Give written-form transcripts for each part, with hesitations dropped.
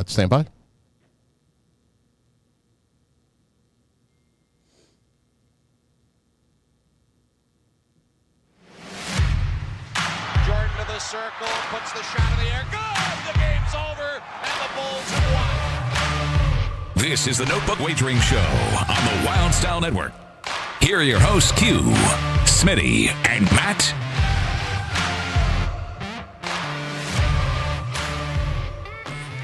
Stand by. Jordan to the circle, puts the shot in the air. Good! The game's over, and the Bulls have won. This is the Notebook Wagering Show on the Wild Style Network. Here are your hosts, Q, Smitty, and Matt.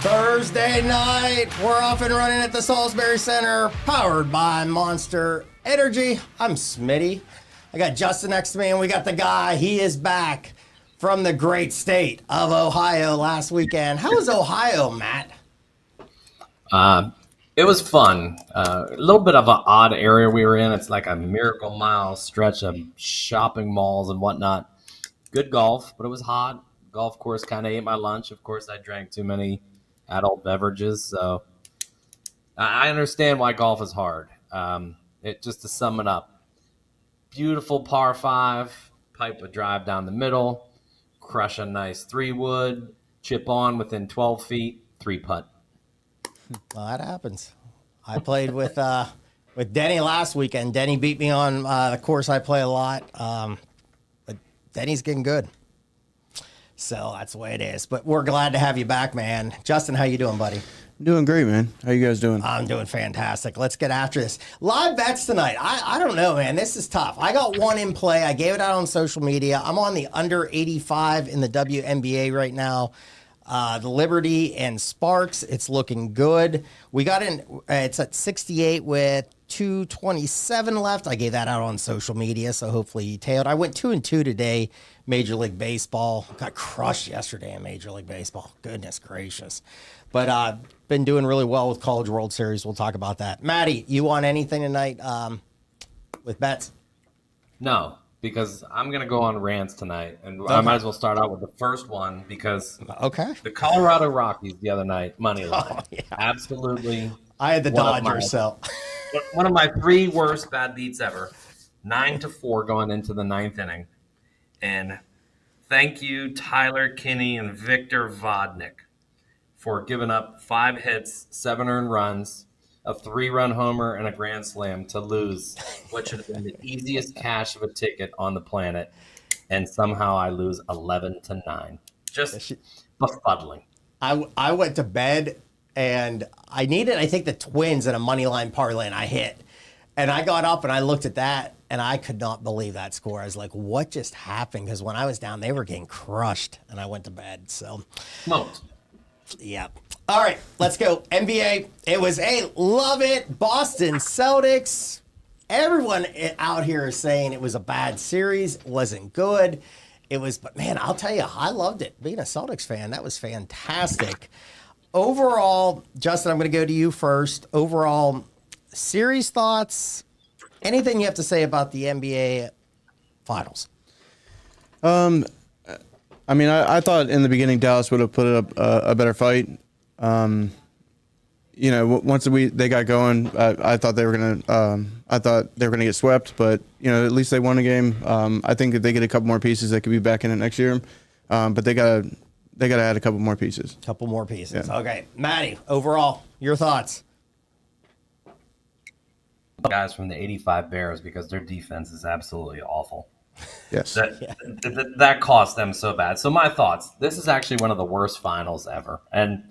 Thursday night, we're off and running at the Salisbury Center, powered by Monster Energy. I'm Smitty. I got Justin next to me, and we got the guy. He is back from the great state of Ohio last weekend. How was Ohio, Matt? It was fun. A little bit of an odd area we were in. It's like a Miracle Mile stretch of shopping malls and whatnot. Good golf, but it was hot. Golf course kind of ate my lunch. Of course, I drank too many adult beverages, so I understand why golf is hard. Just to sum it up, beautiful par 5, pipe a drive down the middle, crush a nice 3-wood, chip on within 12 feet, 3-putt. Well, that happens. I played with Denny last weekend. Denny beat me on the course I play a lot, but Denny's getting good. So that's the way it is. But we're glad to have you back, man. Justin, how you doing, buddy? Doing great, man. How you guys doing? I'm doing fantastic. Let's get after this. Live bets tonight. I don't know, man. This is tough. I got one in play. I gave it out on social media. I'm on the under 85 in the WNBA right now. The Liberty and Sparks. It's looking good. We got in. It's at 68 with 2:27 left. I gave that out on social media, so hopefully you tailed. I went 2-2 today. Major League Baseball. Got crushed yesterday in Major League Baseball. Goodness gracious. But been doing really well with College World Series. We'll talk about that. Maddie, you want anything tonight with bets? No, because I'm going to go on rants tonight, and I might as well start out with the first one because the Colorado Rockies the other night, money line. Oh, yeah. Absolutely. I had the Dodgers, so. One of my 3 worst bad beats ever. 9-4 going into the 9th inning. And thank you, Tyler Kinney and Victor Vodnik, for giving up 5 hits, 7 earned runs, a 3-run homer, and a grand slam to lose what should have been the easiest cash of a ticket on the planet. And somehow I lose 11-9. Just befuddling. I went to bed, and I needed, I think, the Twins in a money line parlay, and I hit. And I got up, and I looked at that, and I could not believe that score. I was like, what just happened? Because when I was down, they were getting crushed, and I went to bed. So, Smoked. Yeah. All right, let's go. NBA. It was love it. Boston Celtics. Everyone out here is saying it was a bad series. It wasn't good. It was, but man, I'll tell you, I loved it. Being a Celtics fan, that was fantastic. Overall, Justin, I'm going to go to you first. Overall, series thoughts, anything you have to say about the NBA Finals? I mean, I thought in the beginning Dallas would have put up a better fight. You know, once they got going, I thought they were gonna get swept. But you know, at least they won a game. I think if they get a couple more pieces, they could be back in it next year. But they gotta add a couple more pieces. Couple more pieces. Yeah. Okay, Maddie. Overall, your thoughts? Guys from the 85 Bears because their defense is absolutely awful. Yes. That cost them so bad. So my thoughts, this is actually one of the worst finals ever. And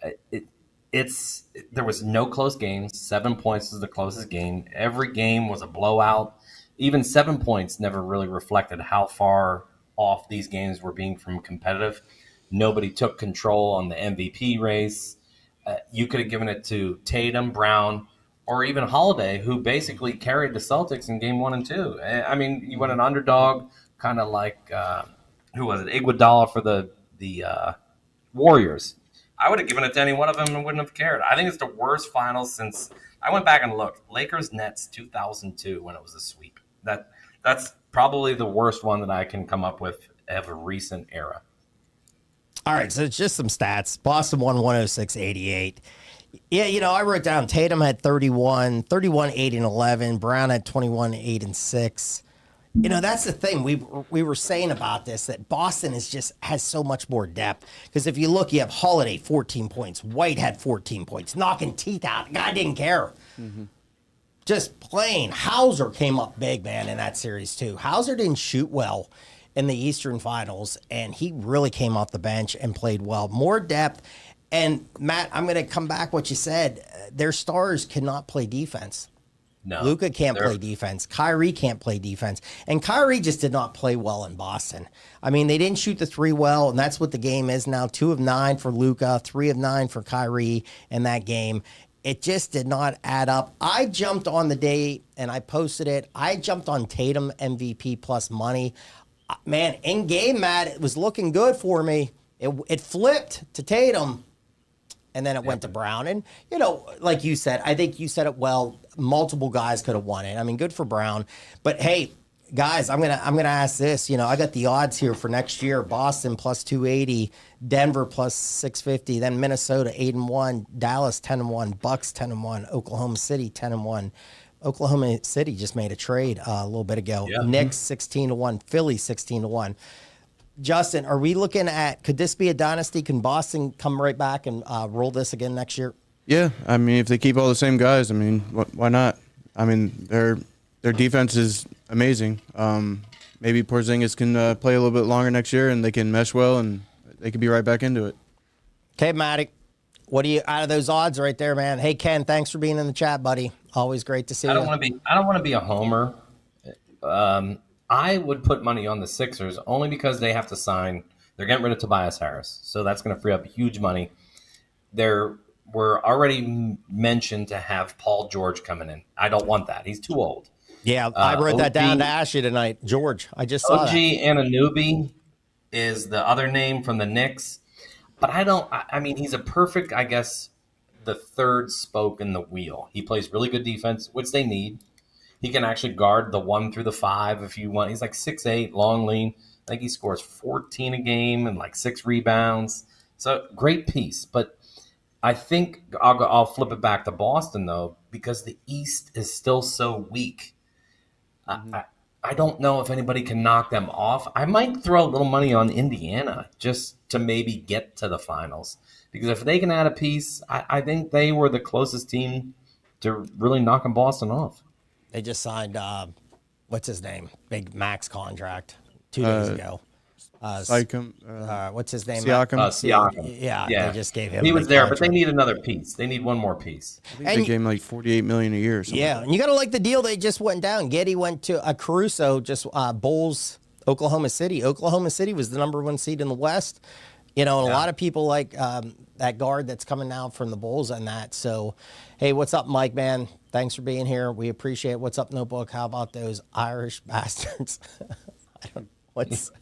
there was no close games. 7 points was the closest game. Every game was a blowout. Even 7 points never really reflected how far off these games were being from competitive. Nobody took control on the MVP race. You could have given it to Tatum, Brown, or even Holiday, who basically carried the Celtics in game 1 and 2. I mean, you went an underdog, kind of like, who was it, Iguodala for the Warriors. I would have given it to any one of them and wouldn't have cared. I think it's the worst finals since I went back and looked. Lakers-Nets 2002 when it was a sweep. That's probably the worst one that I can come up with of a recent era. All right, so it's just some stats. Boston won 106-88. Yeah, you know, I wrote down Tatum had 31, 8 and 11. Brown had 21, 8 and 6. That's the thing we were saying about this, that Boston has so much more depth. Because if you look, you have Holiday 14 points, White had 14 points, knocking teeth out. The guy didn't care. Mm-hmm. Just playing. Hauser came up big, man, in that series too. Hauser didn't shoot well in the Eastern Finals, and he really came off the bench and played well. More depth. And Matt, I'm going to come back what you said. Their stars cannot play defense. No, Luka can't play defense. Kyrie can't play defense. And Kyrie just did not play well in Boston. I mean, they didn't shoot the three well, and that's what the game is now. 2 of 9 for Luka, 3 of 9 for Kyrie in that game. It just did not add up. I jumped on the day, and I posted it. I jumped on Tatum MVP plus money. Man, in game, Matt, it was looking good for me. It flipped to Tatum. And then it went to Brown. And, like you said, I think you said it well, multiple guys could have won it. I mean, good for Brown. But, hey, guys, I'm gonna ask this. I got the odds here for next year. Boston plus 280, Denver plus 650, then Minnesota 8-1, Dallas 10-1, Bucks 10-1, Oklahoma City 10-1. Oklahoma City just made a trade a little bit ago. Yeah. Knicks 16-1, Philly 16-1. Justin, are we looking at, could this be a dynasty? Can Boston come right back and roll this again next year? Yeah, I mean, if they keep all the same guys, I mean, why not? I mean, their defense is amazing. Maybe Porzingis can play a little bit longer next year, and they can mesh well, and they could be right back into it. Okay, Matty, what do you out of those odds right there, man? Hey, Ken, thanks for being in the chat, buddy. Always great to see you. I don't want to be a homer. I would put money on the Sixers only because they have to sign. They're getting rid of Tobias Harris, so that's going to free up huge money. There were already mentioned to have Paul George coming in. I don't want that. He's too old. Yeah, I wrote that down to ask you tonight, George. I just saw OG Anunoby is the other name from the Knicks, but I mean, he's a perfect, I guess, the third spoke in the wheel. He plays really good defense, which they need. He can actually guard the 1 through the 5 if you want. He's like 6'8", long, lean. I think he scores 14 a game and like 6 rebounds. So great piece. But I think I'll flip it back to Boston, though, because the East is still so weak. Mm-hmm. I don't know if anybody can knock them off. I might throw a little money on Indiana just to maybe get to the finals. Because if they can add a piece, I think they were the closest team to really knocking Boston off. They just signed, what's his name? Big max contract 2 days ago. What's his name? Siakam. Yeah, they just gave him. He was there, but they need another piece. They need one more piece. I think they gave him like $48 million a year. Or yeah, and you got to like the deal. They just went down. Giddey went to Caruso, just Bulls, Oklahoma City. Oklahoma City was the number 1 seed in the West. And a lot of people like that guard that's coming now from the Bulls and that. So, hey, what's up, Mike, man? Thanks for being here. We appreciate it. What's up, Notebook? How about those Irish bastards? What's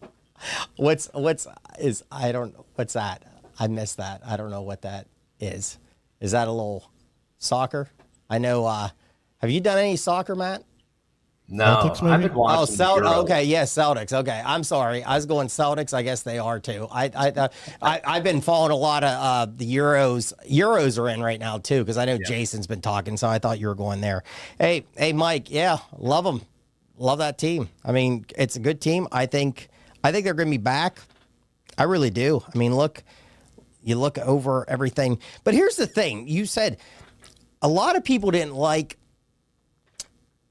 that? I missed that. I don't know what that is. Is that a little soccer? I know. Have you done any soccer, Matt? No, I've been watching. Okay, yes, Celtics. Okay, I'm sorry. I was going Celtics. I guess they are too. I've been following a lot of the Euros. Euros are in right now too because I know Jason's been talking, so I thought you were going there. Hey, Mike. Yeah, love them. Love that team. I mean, it's a good team. I think they're going to be back. I really do. I mean, you look over everything. But here's the thing. You said a lot of people didn't like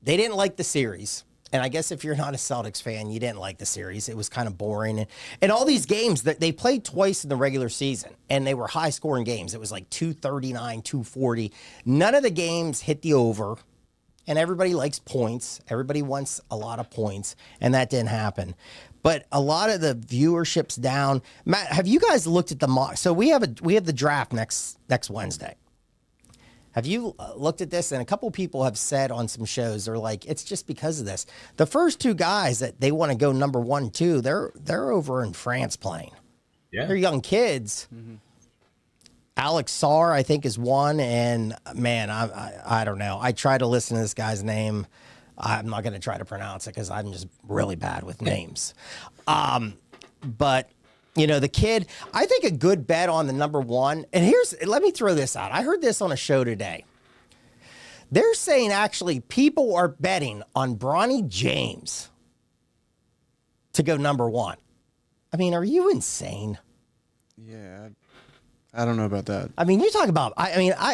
the series. And I guess if you're not a Celtics fan, you didn't like the series. It was kind of boring. And all these games that they played twice in the regular season, and they were high scoring games. It was like 239, 240. None of the games hit the over. And everybody likes points. Everybody wants a lot of points. And that didn't happen. But a lot of the viewership's down. Matt, have you guys looked at the mock? So we have the draft next Wednesday. Have you looked at this? And a couple people have said on some shows, they're like, it's just because of this. The first 2 guys that they want to go number 1, 2, they're over in France playing. Yeah, they're young kids. Mm-hmm. Alex Sarr, I think, is one. And man, I don't know. I tried to listen to this guy's name. I'm not going to try to pronounce it because I'm just really bad with names. But the kid, I think a good bet on the number 1. And let me throw this out. I heard this on a show today. They're saying actually people are betting on Bronny James to go number one. I mean, are you insane? Yeah, I don't know about that. I mean, you talk about,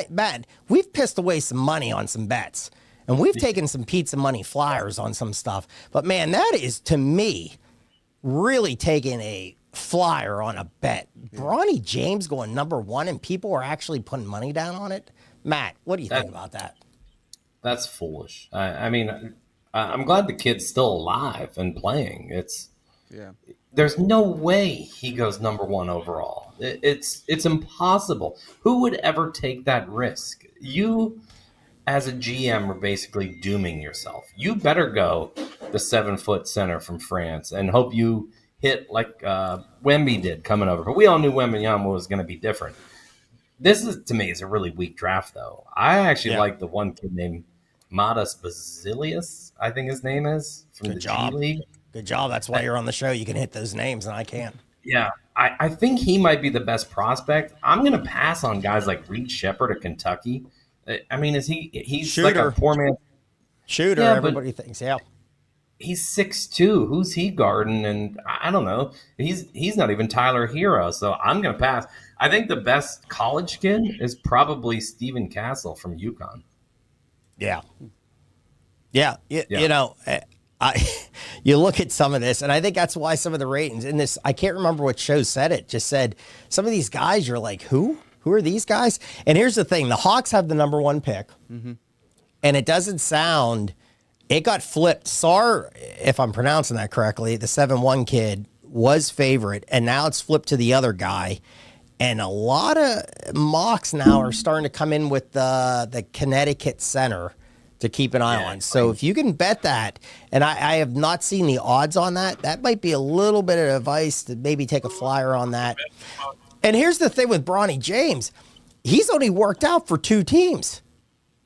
Matt, we've pissed away some money on some bets, and we've taken some pizza money flyers on some stuff. But man, that is, to me, really taking a flyer on a bet. Yeah. Bronny James going number one, and people are actually putting money down on it. Matt, what do you think about that? That's foolish. I mean, I'm glad the kid's still alive and playing. There's no way he goes number one overall. It's impossible. Who would ever take that risk? You, as a GM, are basically dooming yourself. You better go the 7-foot center from France and hope you hit like Wemby did coming over. But we all knew Wembanyama was going to be different. This is, to me, is a really weak draft, though. I actually like the one kid named Matas Basilius, I think his name is, from the G League. Good job. That's why you're on the show. You can hit those names, and I can't. Yeah, I think he might be the best prospect. I'm going to pass on guys like Reed Shepherd of Kentucky. I mean, he's Shooter. Like a poor man. Shooter, everybody thinks, He's 6'2". Who's he guarding? And I don't know. He's not even Tyler Hero, so I'm going to pass. I think the best college kid is probably Stephen Castle from UConn. Yeah. You know, you look at some of this, and I think that's why some of the ratings in this, I can't remember what show said it, just said some of these guys, you're like, who? Who are these guys? And here's the thing. The Hawks have the number one pick, and it doesn't sound, it got flipped. Sar, if I'm pronouncing that correctly, the 7-1 kid was favorite, and now it's flipped to the other guy. And a lot of mocks now are starting to come in with the Connecticut center to keep an eye on. So if you can bet that, and I have not seen the odds on that, that might be a little bit of advice to maybe take a flyer on that. And here's the thing with Bronny James. He's only worked out for 2 teams.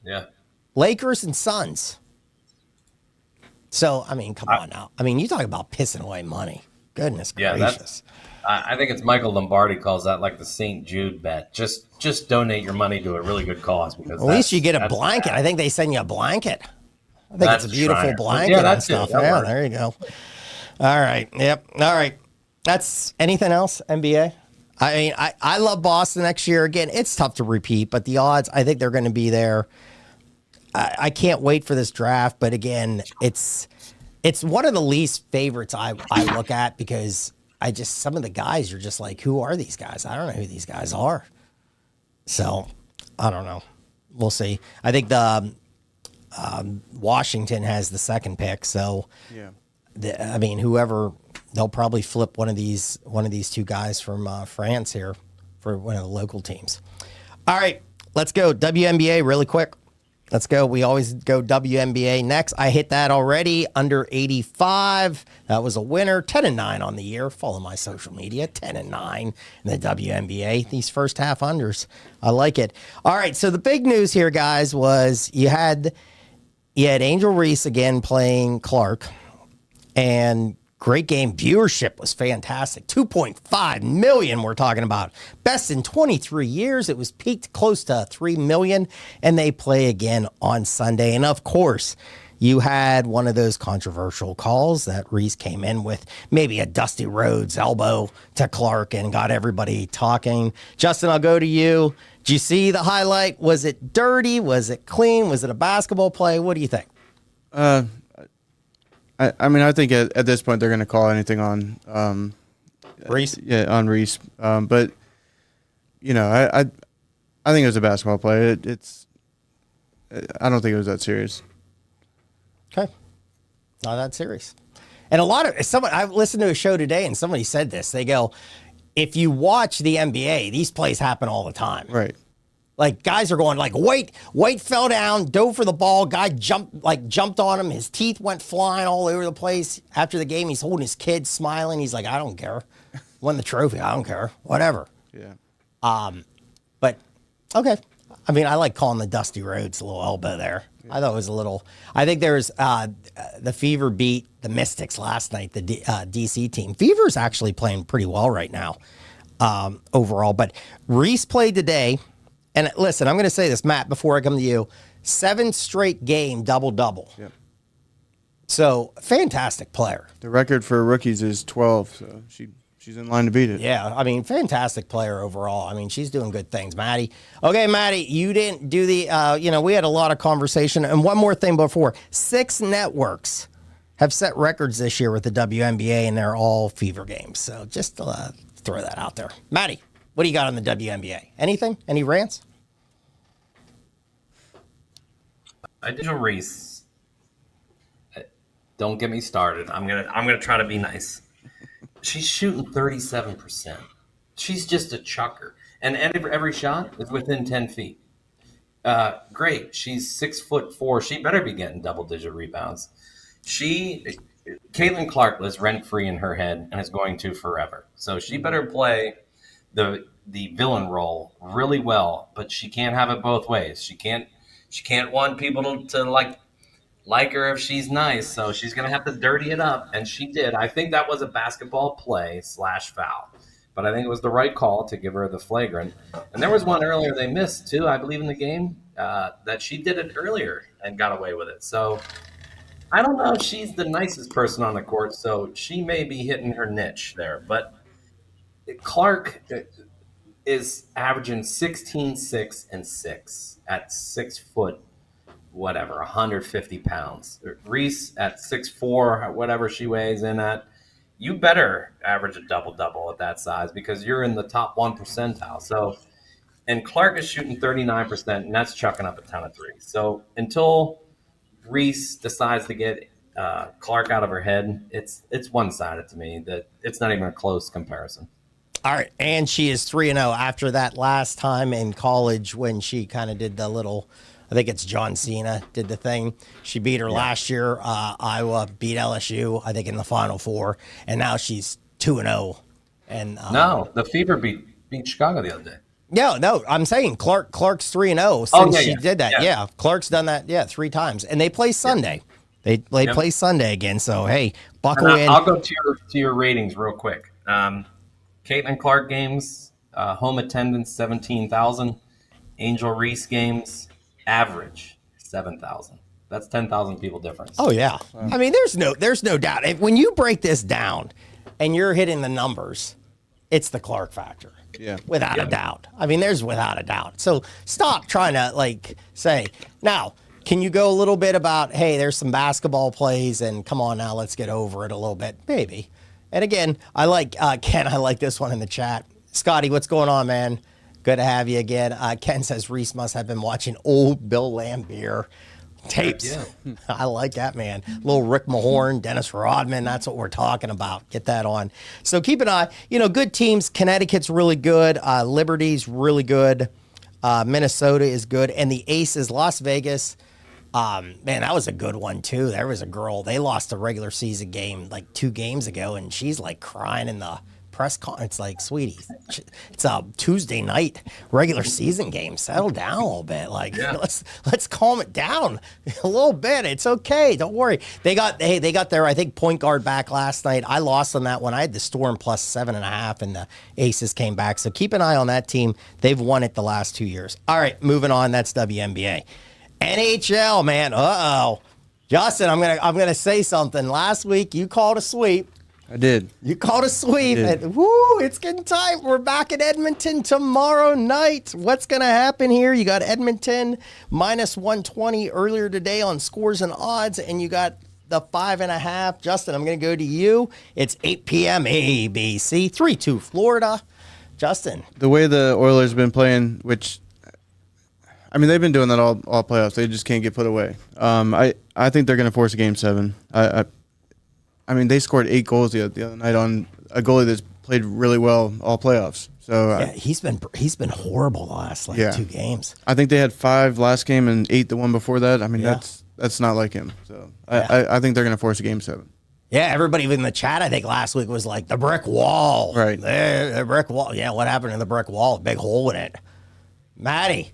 Yeah. Lakers and Suns. So, I mean, come on now. I mean, you talk about pissing away money. Goodness gracious. I think it's Michael Lombardi calls that like the St. Jude bet. Just donate your money to a really good cause. Because at least you get a blanket. Bad. I think they send you a blanket. I think it's a beautiful blanket and stuff. Yeah, there you go. All right. Yep. All right. That's anything else, NBA? I mean, I love Boston next year. Again, it's tough to repeat, but the odds, I think they're going to be there. I can't wait for this draft. But again, it's one of the least favorites I look at because some of the guys, you're just like, who are these guys? I don't know who these guys are. So, I don't know. We'll see. I think the Washington has the second pick. So, whoever, they'll probably flip one of these 2 guys from France here for one of the local teams. All right, let's go. WNBA really quick. Let's go. We always go WNBA next. I hit that already. Under 85. That was a winner. 10-9 on the year. Follow my social media. 10-9 in the WNBA. These first half unders. I like it. All right. So the big news here, guys, was you had Angel Reese again playing Clark, and great game. Viewership was fantastic. 2.5 million we're talking about. Best in 23 years. It was peaked close to 3 million, and they play again on Sunday. And of course, you had one of those controversial calls that Reese came in with, maybe a Dusty Rhodes elbow to Clark and got everybody talking. Justin, I'll go to you. Did you see the highlight? Was it dirty? Was it clean? Was it a basketball play? What do you think? I think at this point they're going to call anything on Reese. Yeah, on Reese. But I think it was a basketball play. I don't think it was that serious. Okay, not that serious. And I listened to a show today, and somebody said this. They go, if you watch the NBA, these plays happen all the time. Right. Like, guys are going like, White fell down, dove for the ball. Guy jumped on him. His teeth went flying all over the place. After the game, he's holding his kid, smiling. He's like, I don't care. Won the trophy. I don't care. Whatever. Yeah. But okay. I mean, I like calling the Dusty Rhodes a little elbow there. Yeah. I thought it was a little. I think there's the Fever beat the Mystics last night. The DC team. Fever's actually playing pretty well right now, overall. But Reese played today. And listen, I'm going to say this, Matt, before I come to you. 7 straight game double-double. Yep. So fantastic player. The record for rookies is 12, so she's in line to beat it. Yeah, I mean, fantastic player overall. I mean, she's doing good things. Maddie. Okay, Maddie, you didn't do the, we had a lot of conversation. And one more thing before. 6 networks have set records this year with the WNBA, and they're all Fever games. So just throw that out there. Maddie, what do you got on the WNBA? Anything? Any rants? I did a Reese. Don't get me started. I'm gonna try to be nice. She's shooting 37%. She's just a chucker, and every shot is within 10 feet. Great. She's 6'4". She better be getting double-digit rebounds. Caitlin Clark lives rent-free in her head and is going to forever. So she better play the villain role really well, but she can't have it both ways. She can't want people to like her if she's nice, so she's going to have to dirty it up, and she did. I think that was a basketball play / foul, but I think it was the right call to give her the flagrant. And there was one earlier they missed, too, I believe, in the game, that she did it earlier and got away with it. So I don't know if she's the nicest person on the court, so she may be hitting her niche there. But Clark is averaging 16, 6, and 6 at 6 foot. Whatever, 150 pounds. Reese at 6'4", whatever she weighs in at, you better average a double-double at that size because you're in the top 1 percentile. So, and Clark is shooting 39%, and that's chucking up a ton of threes. So until Reese decides to get Clark out of her head, it's one-sided to me. That it's not even a close comparison. All right, and she is 3-0 after that last time in college when she kind of did the little – I think it's John Cena did the thing. She beat her last year. Iowa beat LSU, I think, in the Final Four. And now she's 2-0. And no, the Fever beat Chicago the other day. No, I'm saying Clark's 3-0 since she did that. Yeah, Clark's done that, 3 times. And they play Sunday. They play Sunday again. So, hey, buckle in. I'll go to your ratings real quick. Caitlin Clark games, home attendance 17,000. Angel Reese games, average 7,000. That's 10,000 people difference. Oh yeah. I mean, there's no doubt. When you break this down and you're hitting the numbers, it's the Clark factor. Yeah. Without a doubt. I mean, there's without a doubt. So stop trying to say, now, can you go a little bit about, hey, there's some basketball plays and come on now, let's get over it a little bit. Maybe. And again, I like Ken, I like this one in the chat. Scotty, what's going on, man? Good to have you again. Ken says Reese must have been watching old Bill Lambier tapes. Yeah. I like that, man. Little Rick Mahorn, Dennis Rodman. That's what we're talking about. Get that on. So keep an eye. Good teams. Connecticut's really good. Liberty's really good. Minnesota is good. And the Aces, Las Vegas. Man, that was a good one, too. There was a girl. They lost a regular season game 2 games ago, and she's crying in the press con. It's like, sweetie, it's a Tuesday night regular season game. Settle down a little bit. Let's calm it down a little bit. It's okay. Don't worry. They got their, I think, point guard back last night. I lost on that one. I had the Storm plus 7.5, and the Aces came back. So keep an eye on that team. They've won it the last 2 years. All right, moving on. That's WNBA. NHL, man. Justin, I'm gonna say something. Last week you called a sweep. I did. You called a sweep. And, woo, it's getting tight. We're back at Edmonton tomorrow night. What's going to happen here? You got Edmonton minus 120 earlier today on Scores and Odds, and you got the 5.5. Justin, I'm going to go to you. It's 8 p.m. ABC, 3-2 Florida. Justin. The way the Oilers have been playing, which, I mean, they've been doing that all playoffs. They just can't get put away. I think they're going to force a Game 7. I mean, they scored 8 goals the other night on a goalie that's played really well all playoffs. So yeah, he's been horrible the last 2 games. I think they had 5 last game and 8 the one before that. I mean, that's not like him. So I think they're going to force a Game 7. Yeah, everybody in the chat, I think last week was like the brick wall. Right. The brick wall. Yeah, what happened to the brick wall? Big hole in it. Maddie,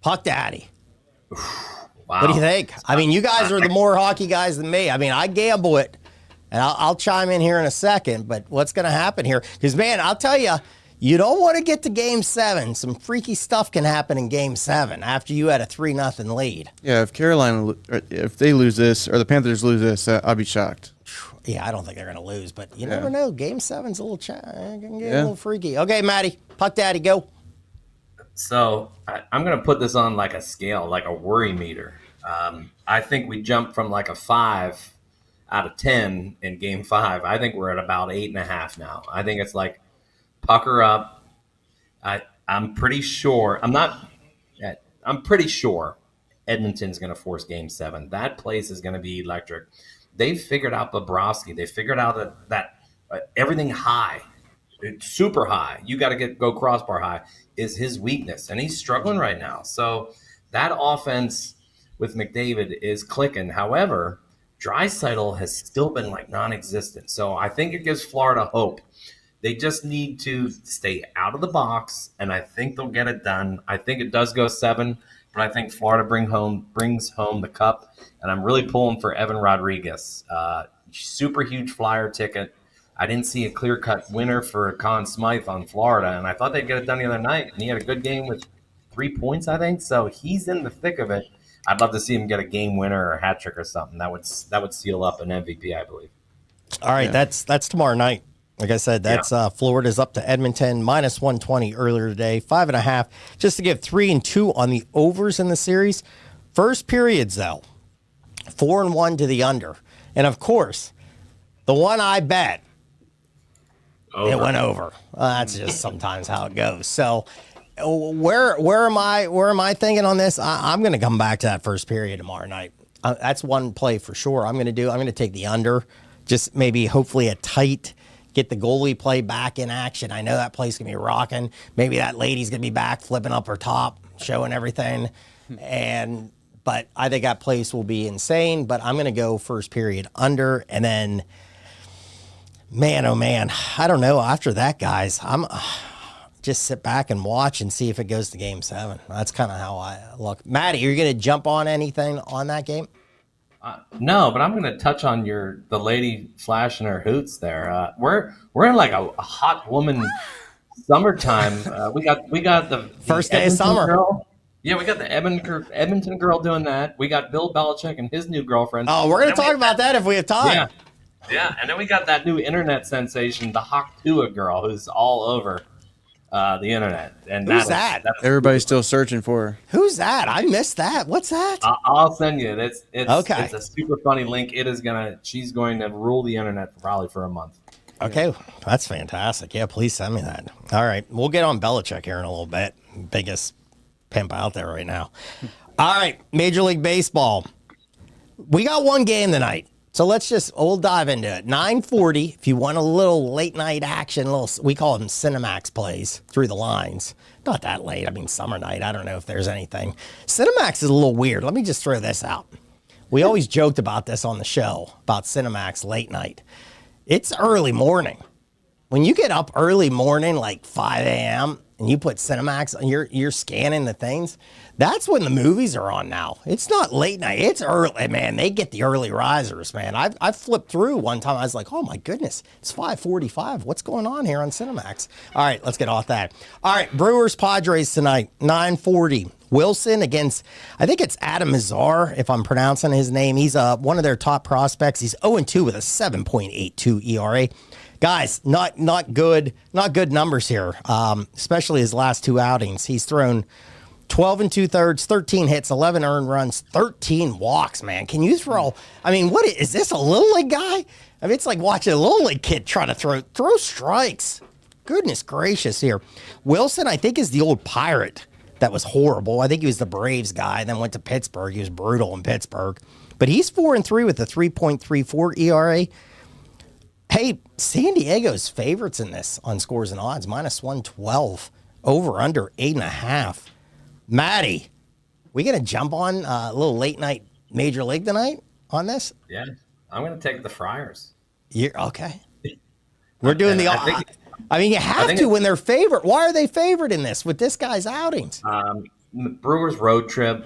Puck Daddy. Wow. What do you think? I mean, you guys are the more hockey guys than me. I mean, I gamble it, and I'll chime in here in a second, but what's going to happen here? Because, man, I'll tell you, You don't want to get to game 7. Some freaky stuff can happen in game 7 after you had a 3-0 lead. Yeah, if they lose this or the Panthers lose this, I'll be shocked. Yeah, I don't think they're going to lose, but you never know. Game 7's a little a little freaky. Okay, Maddie, Puck Daddy, go. So I'm going to put this on like a scale, like a worry meter. I think we jumped from like a 5 out of 10 in game 5. I think we're at about 8.5 now. I think it's like pucker up. I'm pretty sure. I'm pretty sure Edmonton's going to force game 7. That place is going to be electric. They've figured out Bobrovsky. They figured out that everything high, super high, you got to go crossbar high, is his weakness, and he's struggling right now. So that offense with McDavid is clicking. However, Draisaitl has still been like non-existent. So I think it gives Florida hope. They just need to stay out of the box, and I think they'll get it done. I think it does go 7, but I think Florida brings home the cup, and I'm really pulling for Evan Rodriguez. Super huge flyer ticket. I didn't see a clear-cut winner for Conn Smythe on Florida, and I thought they'd get it done the other night, and he had a good game with 3 points, I think. So he's in the thick of it. I'd love to see him get a game winner or a hat trick or something. That would seal up an MVP, I believe. All right, that's tomorrow night. Like I said, that's Florida's up to Edmonton, minus 120 earlier today, 5.5. Just to give 3 and 2 on the overs in the series. First periods, though, 4-1 to the under. And, of course, the one I bet, it went over. That's just sometimes how it goes. So where am I thinking on this? I'm going to come back to that first period tomorrow night. That's one play for sure I'm going to take the under, just maybe hopefully a tight, get the goalie play back in action. I know that play's going to be rocking. Maybe that lady's going to be back flipping up her top, showing everything. But I think that place will be insane. But I'm going to go first period under, and then, man, oh man, I don't know. After that, guys, I'm just sit back and watch and see if it goes to game 7. That's kind of how I look. Maddie, are you going to jump on anything on that game? No, but I'm going to touch on the lady flashing her hoots there. We're in like a hot woman summertime. We got the first day of summer. Girl. Yeah, we got the Edmonton girl doing that. We got Bill Belichick and his new girlfriend. Oh, we're going to talk about that if we have time. Yeah, and then we got that new internet sensation, the Hawk-Tua girl, who's all over the internet. And who's that? Everybody's still searching for her. Who's that? I missed that. What's that? I'll send you. It's okay. It's a super funny link. She's going to rule the internet probably for a month. Okay, that's fantastic. Yeah, please send me that. All right, we'll get on Bellichick here in a little bit. Biggest pimp out there right now. All right, Major League Baseball. We got one game tonight. So we'll dive into it. 9:40, if you want a little late night action, we call them Cinemax plays through the lines. Not that late. I mean, summer night. I don't know if there's anything. Cinemax is a little weird. Let me just throw this out. We always joked about this on the show, about Cinemax late night. It's early morning. When you get up early morning, like 5 a.m., and you put Cinemax, and you're scanning the things, that's when the movies are on now. It's not late night. It's early, man. They get the early risers, man. I flipped through one time. I was like, oh, my goodness. It's 5:45. What's going on here on Cinemax? All right, let's get off that. All right, Brewers-Padres tonight, 9:40. Wilson against, I think it's Adam Mazar, if I'm pronouncing his name. He's one of their top prospects. He's 0-2 with a 7.82 ERA. Guys, not good numbers here, especially his last 2 outings. He's thrown 12 2/3, 13 hits, 11 earned runs, 13 walks, man. Can you throw? I mean, what is this, a Little League guy? I mean, it's like watching a Little League kid try to throw strikes. Goodness gracious here. Wilson, I think, is the old Pirate that was horrible. I think he was the Braves guy, then went to Pittsburgh. He was brutal in Pittsburgh. But he's 4-3 with a 3.34 ERA. Hey, San Diego's favorites in this on scores and odds, minus 112, over under 8.5. Maddie, we going to jump on a little late night Major League tonight on this? Yeah, I'm going to take the Friars. You're okay. We're doing the. I mean, you have to when they're favorite. Why are they favored in this with this guy's outings? Brewers road trip.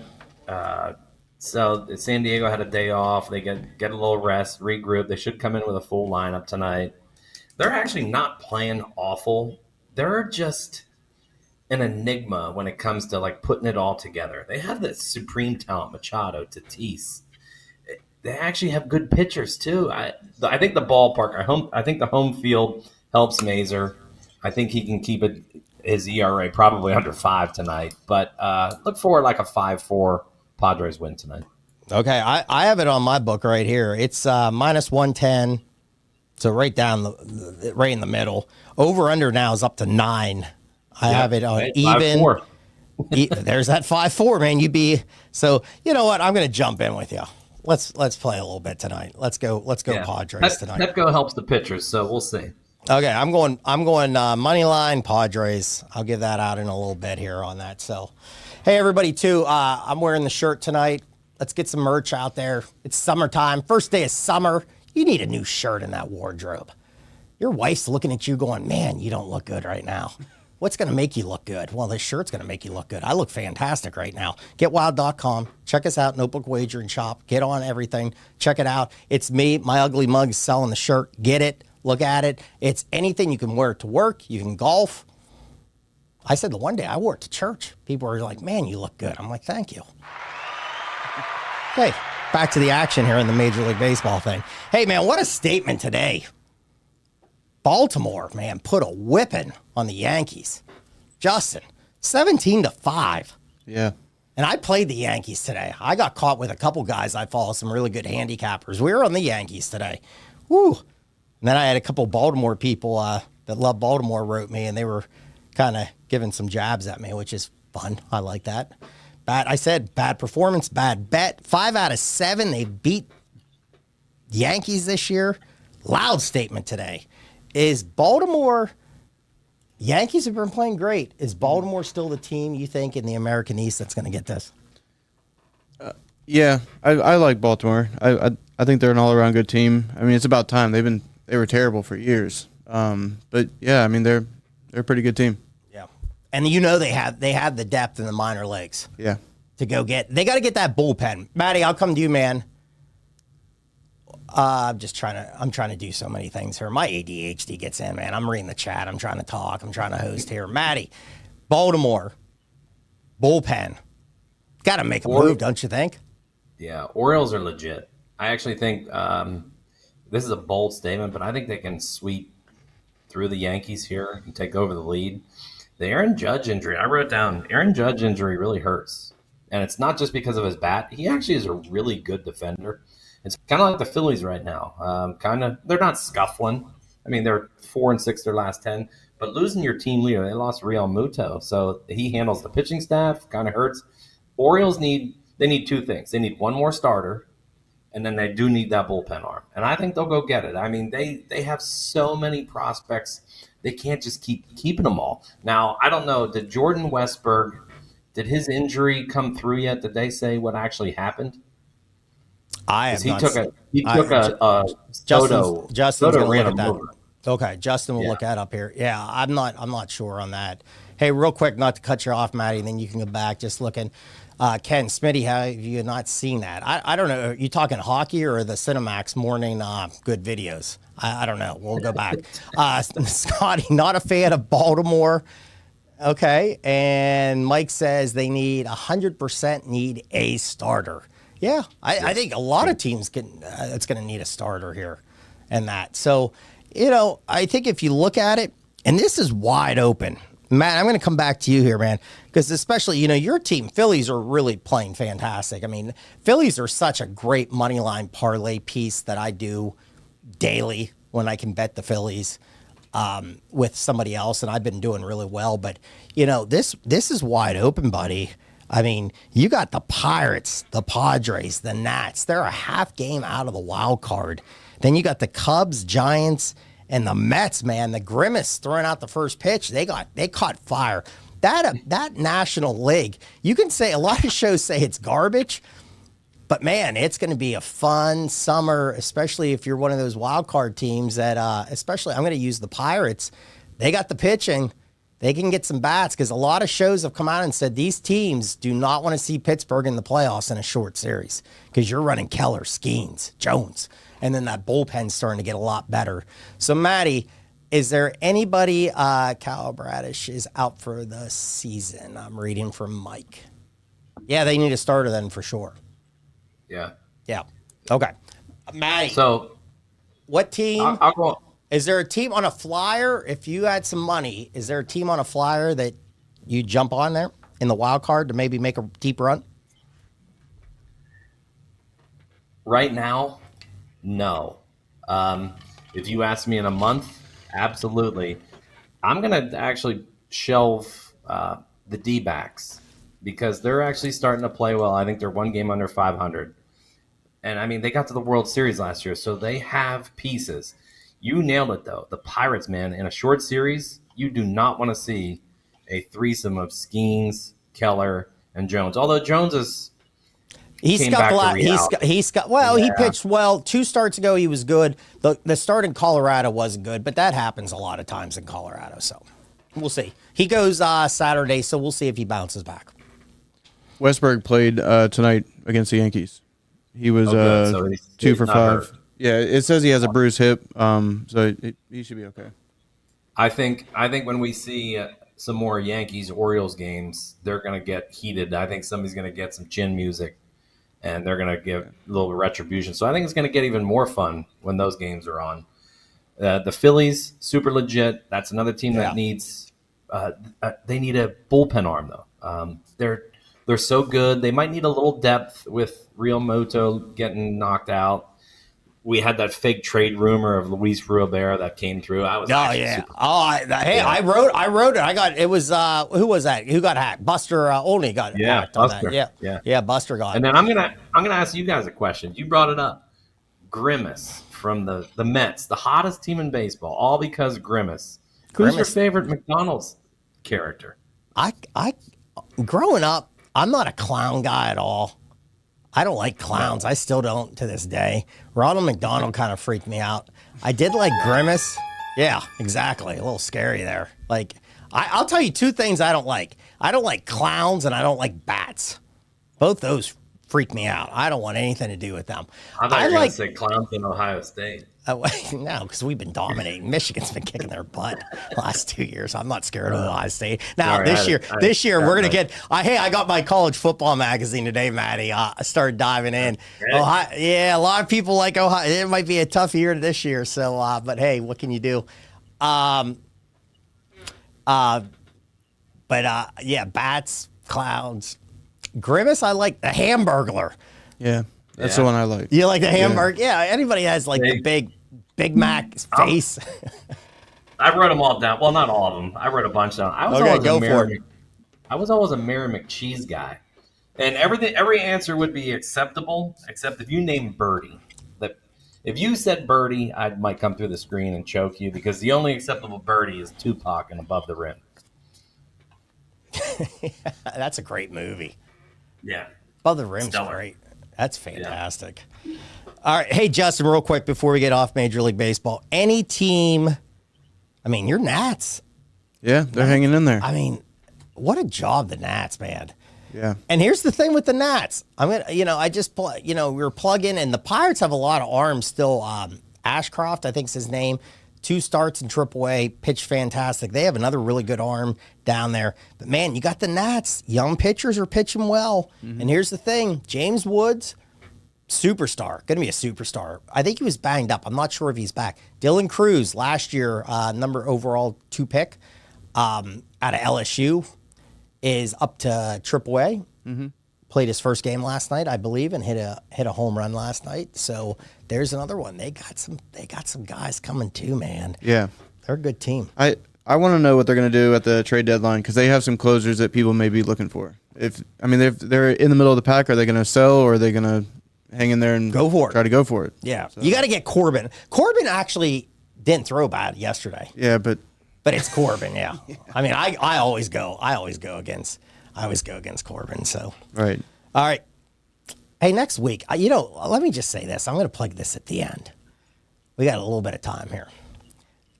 So San Diego had a day off. They get a little rest, regroup. They should come in with a full lineup tonight. They're actually not playing awful. they're just an enigma when it comes to like putting it all together. They have that supreme talent, Machado, Tatis. They actually have good pitchers too. I think the ballpark. I think the home field helps Mazer. I think he can keep his ERA probably under 5 tonight. But look for like a 5-4 Padres win tonight. Okay, I have it on my book right here. It's minus 110, so right right in the middle. Over under now is up to 9. I have it on even. 5-4. There's that 5-4, man. So you know what? I'm going to jump in with you. Let's play a little bit tonight. Let's go Padres tonight. Petco helps the pitchers, so we'll see. Okay, I'm going money line Padres. I'll give that out in a little bit here on that. So, hey everybody, too. I'm wearing the shirt tonight. Let's get some merch out there. It's summertime. First day of summer. You need a new shirt in that wardrobe. Your wife's looking at you going, man, you don't look good right now. What's going to make you look good? Well, this shirt's going to make you look good. I look fantastic right now. GetWylde.com. Check us out, Notebook Wagering Shop. Get on everything. Check it out. It's me. My ugly mug's selling the shirt. Get it. Look at it. It's anything you can wear it to work. You can golf. I said the one day I wore it to church. People were like, man, you look good. I'm like, thank you. Okay, back to the action here in the Major League Baseball thing. Hey, man, what a statement today. Baltimore, man, put a whipping on the Yankees. Justin, 17-5. Yeah. And I played the Yankees today. I got caught with a couple guys I follow, some really good handicappers. We were on the Yankees today. Woo. And then I had a couple Baltimore people that love Baltimore wrote me, and they were kind of giving some jabs at me, which is fun. I like that. I said bad performance, bad bet. 5 out of 7, they beat Yankees this year. Loud statement today. Is Baltimore, Yankees have been playing great. Is Baltimore still the team you think in the American East that's going to get this? Yeah, I like Baltimore. I think they're an all-around good team. I mean, it's about time. They were terrible for years. But yeah, I mean they're a pretty good team. Yeah, and you know they have the depth in the minor leagues. Yeah, to go get. They got to get that bullpen. Matty, I'll come to you, man. I'm trying to do so many things here. My ADHD gets in, man. I'm reading the chat. I'm trying to talk. I'm trying to host here. Matty, Baltimore, bullpen. Got to make a move, don't you think? Yeah, Orioles are legit. I actually think this is a bold statement, but I think they can sweep through the Yankees here and take over the lead. The Aaron Judge injury, I wrote down, Aaron Judge injury really hurts. And it's not just because of his bat. He actually is a really good defender. It's kind of like the Phillies right now. They're not scuffling. I mean, they're 4-6 their last 10. But losing your team leader, they lost Real Muto. So he handles the pitching staff, kind of hurts. Orioles need 2 things. They need one more starter, and then they do need that bullpen arm. And I think they'll go get it. I mean, they have so many prospects. They can't just keep keeping them all. Now, I don't know. Did Jordan Westberg, did his injury come through yet? Did they say what actually happened? Justin's gonna ran look at him that. over. Okay, Justin will look that up here. Yeah, I'm not sure on that. Hey, real quick, not to cut you off, Matty, and then you can go back. Just looking, Ken Smitty, have you not seen that? I don't know. Are you talking hockey or the Cinemax morning good videos? I don't know. We'll go back. Scotty, not a fan of Baltimore. Okay, and Mike says they need 100% need a starter. Yeah, I think a lot of teams it's going to need a starter here and that. So, I think if you look at it, and this is wide open. Matt, I'm going to come back to you here, man, because especially, your team, Phillies are really playing fantastic. I mean, Phillies are such a great money line parlay piece that I do daily when I can bet the Phillies with somebody else, and I've been doing really well. But, this is wide open, buddy. I mean, you got the Pirates, the Padres, the Nats. They're a half game out of the wild card. Then you got the Cubs, Giants, and the Mets, man. The Grimace throwing out the first pitch. They caught fire. That National League, you can say, a lot of shows say it's garbage, but man, it's going to be a fun summer, especially if you're one of those wild card teams that, especially I'm going to use the Pirates. They got the pitching. They can get some bats because a lot of shows have come out and said these teams do not want to see Pittsburgh in the playoffs in a short series because you're running Keller, Skeens, Jones, and then that bullpen's starting to get a lot better. So, Matty, Is there anybody? Kyle Bradish is out for the season. I'm reading from Mike. Yeah, they need a starter then for sure. Yeah. Yeah. Okay. Matty. So, what team? I'll go. Is there a team on a flyer? If you had some money, is there a team on a flyer that you jump on there in the wild card to maybe make a deep run? Right now, no. If you ask me in a month, absolutely. I'm going to actually shelve the D-backs because they're actually starting to play well. I think they're one game under 500. And, I mean, they got to the World Series last year, so they have pieces. You nailed it, though. The Pirates, man, in a short series, you do not want to see a threesome of Skeens, Keller, and Jones. Although Jones is He pitched well. 2 starts ago, he was good. The start in Colorado wasn't good, but that happens a lot of times in Colorado. So we'll see. He goes Saturday, so we'll see if he bounces back. Westberg played tonight against the Yankees. He was so he's 2 for 5. hurt. Yeah, it says he has a bruised hip, so he should be okay. I think when we see some more Yankees-Orioles games, they're going to get heated. I think somebody's going to get some chin music, and they're going to give a little retribution. So I think it's going to get even more fun when those games are on. The Phillies, super legit. That's another team that needs they need a bullpen arm, though. They're so good. They might need a little depth with Real Moto getting knocked out. We had that fake trade rumor of Luis Robert that came through. I was I wrote it. I got it was who was that? Who got hacked? Buster Olney got hacked on Buster. that. Yeah, Buster got. And then I'm gonna ask you guys a question. You brought it up. Grimace from the Mets, the hottest team in baseball, all because Grimace. Who's your favorite McDonald's character? I growing up, I'm not a clown guy at all. I don't like clowns. I still don't to this day. Ronald McDonald kind of freaked me out. I did like Grimace. Yeah, exactly. A little scary there. Like, I'll tell you 2 things I don't like. I don't like clowns and I don't like bats. Both those freak me out. I don't want anything to do with them. I thought you were going to say clowns in Ohio State. No, because we've been dominating. Michigan's been kicking their butt the last 2 years. I'm not scared of Ohio State. Now, sorry, this year, we're going to get I got my college football magazine today, Matty. I started diving in. Ohio, a lot of people like Ohio. It might be a tough year this year. So, but hey, what can you do? Bats, clowns. Grimace, I like the Hamburglar. Yeah, that's the one I like. You like the Hamburg? Yeah, anybody has like the Big Mac face. I wrote them all down. Well, not all of them. I wrote a bunch down. I was always a Mary McCheese guy. And every answer would be acceptable, except if you named Birdie. If you said Birdie, I might come through the screen and choke you because the only acceptable Birdie is Tupac and Above the Rim. That's a great movie. Yeah. Above the Rim's great. That's fantastic. Yeah. All right. Hey, Justin, real quick before we get off Major League Baseball, any team, I mean, you're Nats. Yeah, they're hanging in there. I mean, what a job the Nats, man. Yeah. And here's the thing with the Nats. We're plugging, and the Pirates have a lot of arms still. Ashcroft, I think is his name. 2 starts in AAA, pitched fantastic. They have another really good arm down there. But, man, you got the Nats. Young pitchers are pitching well. Mm-hmm. And here's the thing. James Woods, superstar. Going to be a superstar. I think he was banged up. I'm not sure if he's back. Dylan Cruz, last year, number overall 2 pick out of LSU, is up to AAA. Mm-hmm. Played his first game last night, I believe, and hit a home run last night. So there's another one. They got some guys coming too, man. Yeah, they're a good team. I want to know what they're going to do at the trade deadline because they have some closers that people may be looking for. If they're in the middle of the pack, are they going to sell or are they going to hang in there and go for it? Try to go for it. Yeah, so. You got to get Corbin. Corbin actually didn't throw bad yesterday. Yeah, but it's Corbin. Yeah, I mean, I always go against Corbin. So right. All right. Hey, next week, let me just say this. I'm going to plug this at the end. We got a little bit of time here.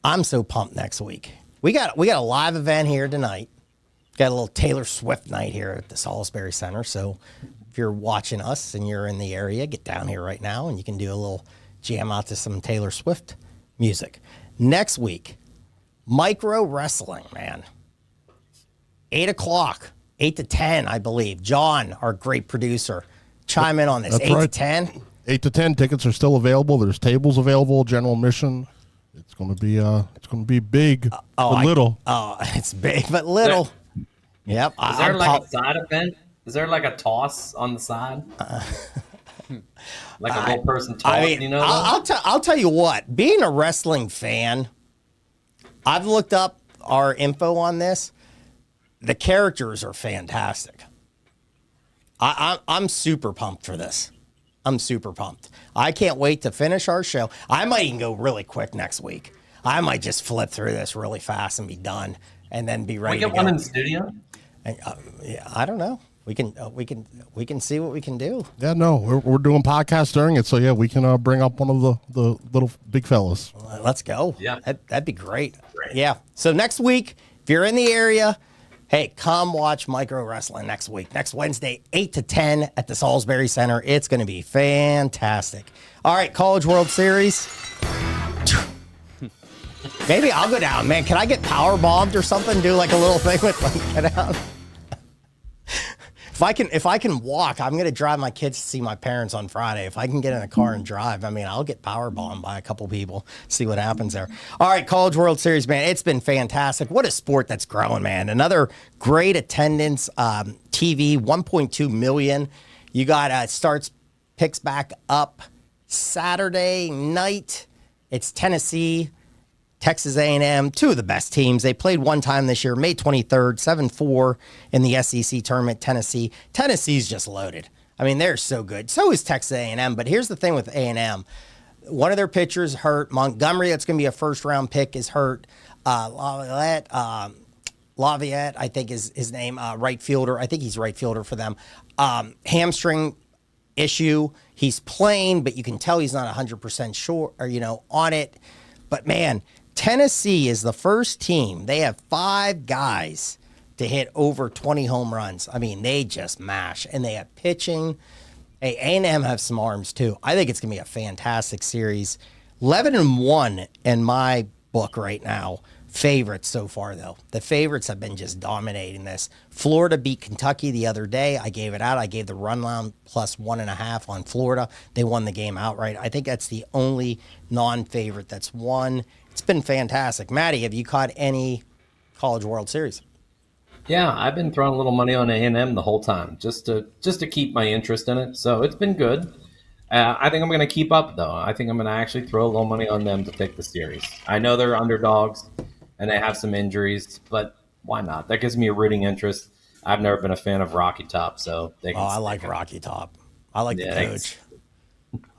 I'm so pumped next week. We got a live event here tonight. Got a little Taylor Swift night here at the Salisbury Center. So if you're watching us and you're in the area, get down here right now and you can do a little jam out to some Taylor Swift music. Next week, Micro Wrestling, man. 8 o'clock, 8 to 10, I believe. John, our great producer, chime in on this. That's 8 right. to 10? 8 to 10 tickets are still available. There's tables available, general admission. It's going to be big but little. Oh, it's big but little. Yep. Is there like a side event? Is there like a toss on the side? Like a little person toss, I mean, I'll tell you what, being a wrestling fan, I've looked up our info on this. The characters are fantastic. I'm super pumped for this. I'm super pumped. I can't wait to finish our show. I might even go really quick next week. I might just flip through this really fast and be done, and then be ready. We get one in the studio. And, yeah, I don't know. We can see what we can do. Yeah, no, we're doing podcasts during it, so yeah, we can bring up one of the little big fellas. Let's go. Yeah, that'd be great. Yeah. So next week, if you're in the area, hey, come watch Micro Wrestling next week. Next Wednesday, 8 to 10 at the Salisbury Center. It's going to be fantastic. All right, College World Series. Maybe I'll go down, man. Can I get power bombed or something? Do like a little thing with like get out. If I can walk, I'm gonna drive my kids to see my parents on Friday. If I can get in a car and drive, I mean, I'll get power bombed by a couple people. See what happens there. All right, College World Series, man. It's been fantastic. What a sport that's growing, man. Another great attendance. TV, 1.2 million. You got starts picks back up Saturday night. It's Tennessee, Texas A&M, two of the best teams. They played one time this year, May 23rd, 7-4 in the SEC tournament, Tennessee. Tennessee's just loaded. I mean, they're so good. So is Texas A&M, but here's the thing with A&M. One of their pitchers hurt. Montgomery, that's going to be a first-round pick, is hurt. Laviette, I think is his name, right fielder. I think he's right fielder for them. Hamstring issue. He's playing, but you can tell he's not 100% sure, or, on it. But, man, Tennessee is the first team. They have 5 guys to hit over 20 home runs. I mean, they just mash. And they have pitching. Hey, A&M have some arms, too. I think it's going to be a fantastic series. 11-1 in my book right now. Favorites so far, though. The favorites have been just dominating this. Florida beat Kentucky the other day. I gave it out. I gave the run line plus 1.5 on Florida. They won the game outright. I think that's the only non-favorite that's won. It's been fantastic. Maddie, have you caught any College World Series? Yeah, I've been throwing a little money on A&M the whole time, just to keep my interest in it. So it's been good. I think I'm going to keep up, though. I think I'm going to actually throw a little money on them to take the series. I know they're underdogs, and they have some injuries, but why not? That gives me a rooting interest. I've never been a fan of Rocky Top, so they can I like Rocky Top. I like the coach.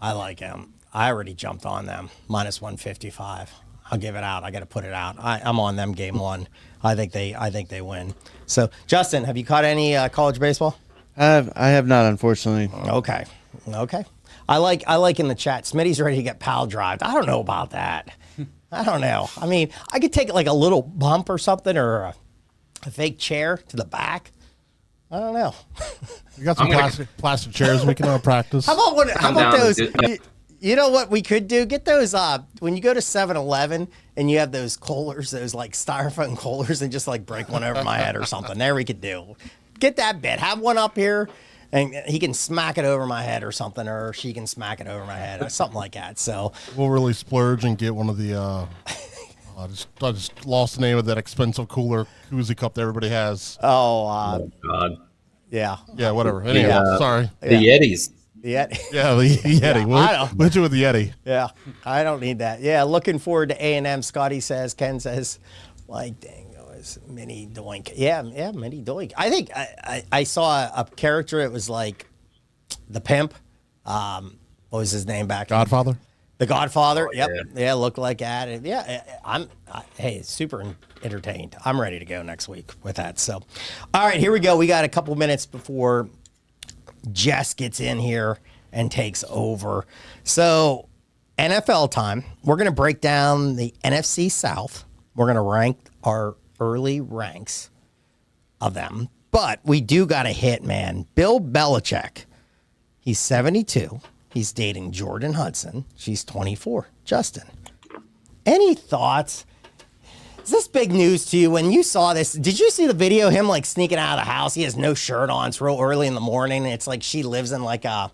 I like him. I already jumped on them, minus 155. I'll give it out. I got to put it out. I'm on them game one. I think they win. So, Justin, have you caught any college baseball? I have not, unfortunately. Okay. I like in the chat. Smitty's ready to get pal drived. I don't know about that. I don't know. I mean, I could take like a little bump or something, or a fake chair to the back. I don't know. We got some plastic chairs we can practice. How about those? You know what we could do? Get those when you go to 7-Eleven and you have those coolers, those like styrofoam coolers, and just like break one over my head or something. There we could do. Get that bit. Have one up here, and he can smack it over my head or something, or she can smack it over my head or something like that. So we'll really splurge and get one of the. I just lost the name of that expensive cooler koozie cup that everybody has. Oh God. Yeah. Yeah. Whatever. Anyway, sorry. The Yetis. Yeah, the Yeti. We'll do with the Yeti. Yeah, I don't need that. Yeah, looking forward to A&M. Scotty says, Ken says, like, dang, it was Mini Doink. Yeah, Mini Doink. I think I saw a character. It was like the pimp. What was his name back? Godfather. The Godfather. Oh, yep. Yeah, looked like that. And yeah, hey, super entertained. I'm ready to go next week with that. So, all right, here we go. We got a couple minutes before Jess gets in here and takes over. So, NFL time. We're going to break down the NFC South. We're going to rank our early ranks of them. But we do got a hit, man. Bill Bellichick. He's 72. He's dating Jordan Hudson. She's 24. Justin, any thoughts? Is this big news to you? When you saw this, did you see the video of him like sneaking out of the house? He has no shirt on. It's real early in the morning. It's like she lives in like a,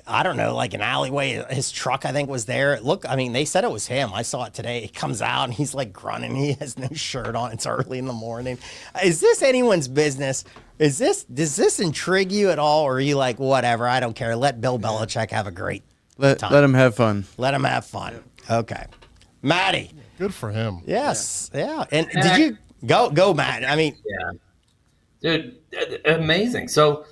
I don't know, like an alleyway. His truck, I think, was there. Look, I mean, they said it was him. I saw it today. He comes out and he's like grunting. He has no shirt on. It's early in the morning. Is this anyone's business? Does this intrigue you at all? Or are you like, whatever, I don't care. Let Bill Belichick have a great time. Let him have fun. Let him have fun. Okay. Maddie. Good for him. Yes. Yeah. And did you go, Matt? I mean, Dude, amazing. So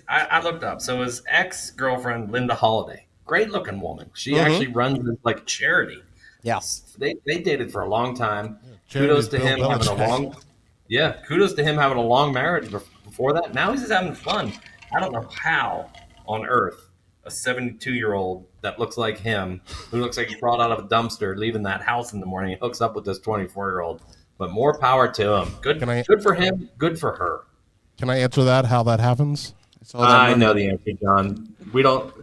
I looked up. So his ex-girlfriend, Linda Holiday, great looking woman. She actually runs this like charity. yes. They dated for a long time. Charity's Kudos to Bill him having a Belichick. kudos to him having a long marriage before that. Now he's just having fun. I don't know how on earth a 72-year-old that looks like him, who looks like he crawled out of a dumpster, leaving that house in the morning, and hooks up with this 24-year-old. But more power to him. Good for him. Good for her. Can I answer that? How that happens? I know the answer, John. We don't.